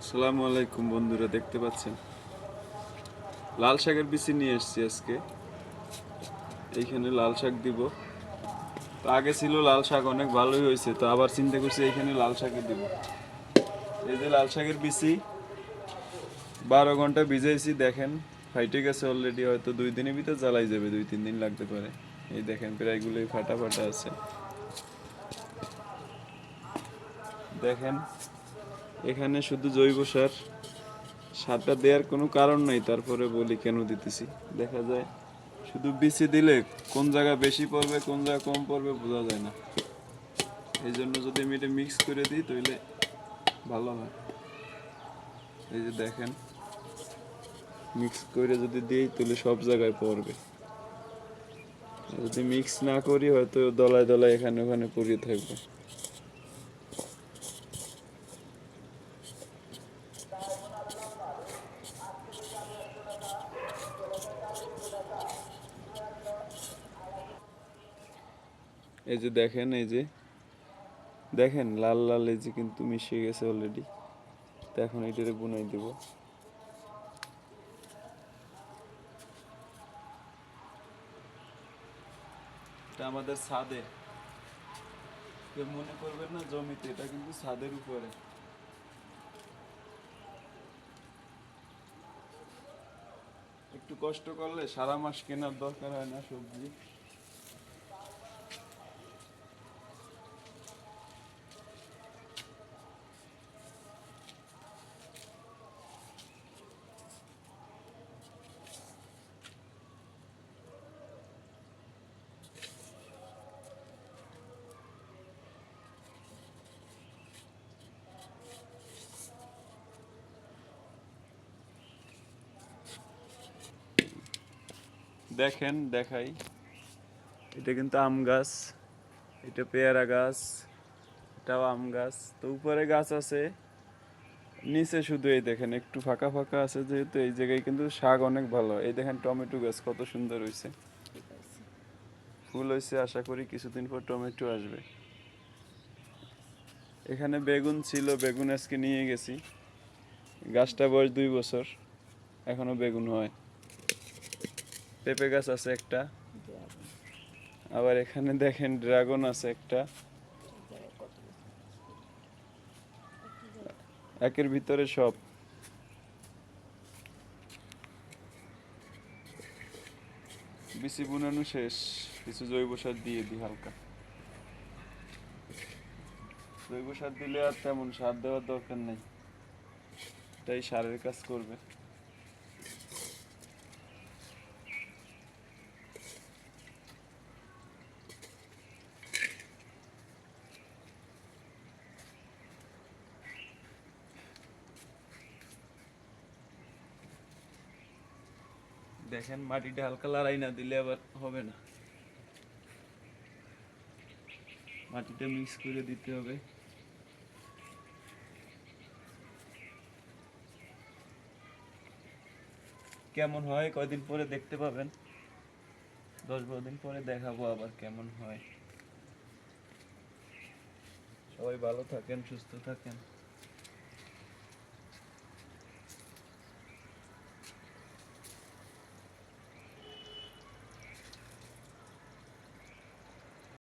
আসসালামু আলাইকুম বন্ধুরা, দেখতে পাচ্ছেন লাল শাকের বিচি নিয়ে এসেছি আজকে। এইখানে লাল শাক দিব। তো আগে ছিল লাল শাক, অনেক ভালোই হয়েছে, তো আবার চিন্তা করছি এইখানে লাল শাকই দিব। এই যে লাল শাকের বিচি 12 ঘন্টা ভিজাইছি, দেখেন ফাইটে গেছে অলরেডি। হয়তো 2 দিনের ভিতর জ্বালাই যাবে, 2-3 দিন লাগতে পারে। এই দেখেন প্রায়গুলোই ফাটা ফাটা আছে। দেখেন এখানে শুধু জৈব সার, সারটা দেওয়ার কোনো কারণ নাই, তারপরে বলি কেন দিতেছি। দেখা যায় শুধু বিচি দিলে কোন জায়গা বেশি পড়বে কোন জায়গা কম পড়বে বোঝা যায় না। এই জন্য যদি আমি এটা মিক্স করে দিই তাহলে ভালো হয়। এই যে দেখেন মিক্স করে যদি দিই তাহলে সব জায়গায় পড়বে। যদি মিক্স না করি হয়তো দলায় দলায় এখানে ওখানে পড়ে থাকবে। এই যে দেখেন, এই যে দেখেন লাল লাল, এই যে কিন্তু মিশে গেছে অলরেডি। তো এখন এটারে বুনাই দেব। এটা আমাদের ছাদে, কেউ মনে করবেন না জমিতে, এটা কিন্তু ছাদের উপরে। একটু কষ্ট করলে সারা মাস কেনার দরকার হয় না সবজি। দেখেন দেখাই, এটা কিন্তু আম গাছ, এটা পেয়ারা গাছ, এটাও আম গাছ। তো উপরে গাছ আছে, নিচে শুধু এই দেখেন একটু ফাঁকা ফাঁকা আছে, যেহেতু এই জায়গায় কিন্তু শাক অনেক ভালো। এই দেখেন টমেটো গাছ কত সুন্দর হয়েছে, ফুল হয়েছে। আশা করি কিছুদিন পর টমেটো আসবে। এখানে বেগুন ছিল, বেগুন আজকে নিয়ে গেছি। গাছটা বয়স 2 বছর, এখনো বেগুন হয়। পেঁপে গাছ আছে একটা, আবার এখানে দেখেন ড্রাগন আছে একটা। একের ভিতরে সব। বিচি বুনানো শেষ, কিছু জৈব সার দিয়ে দিই হালকা। জৈব সার দিলে আর তেমন সার দেওয়ার দরকার নেই, এটাই সারের কাজ করবে। দেখেন মাটিটা হালকা লড়াই না দিলে আবার হবে না, মাটিটা মিক্স করে দিতে হবে। কেমন হয় কয়দিন পরে দেখতে পাবেন, 10-12 দিন পরে দেখাবো আবার কেমন হয়। সবাই ভালো থাকেন, সুস্থ থাকেন।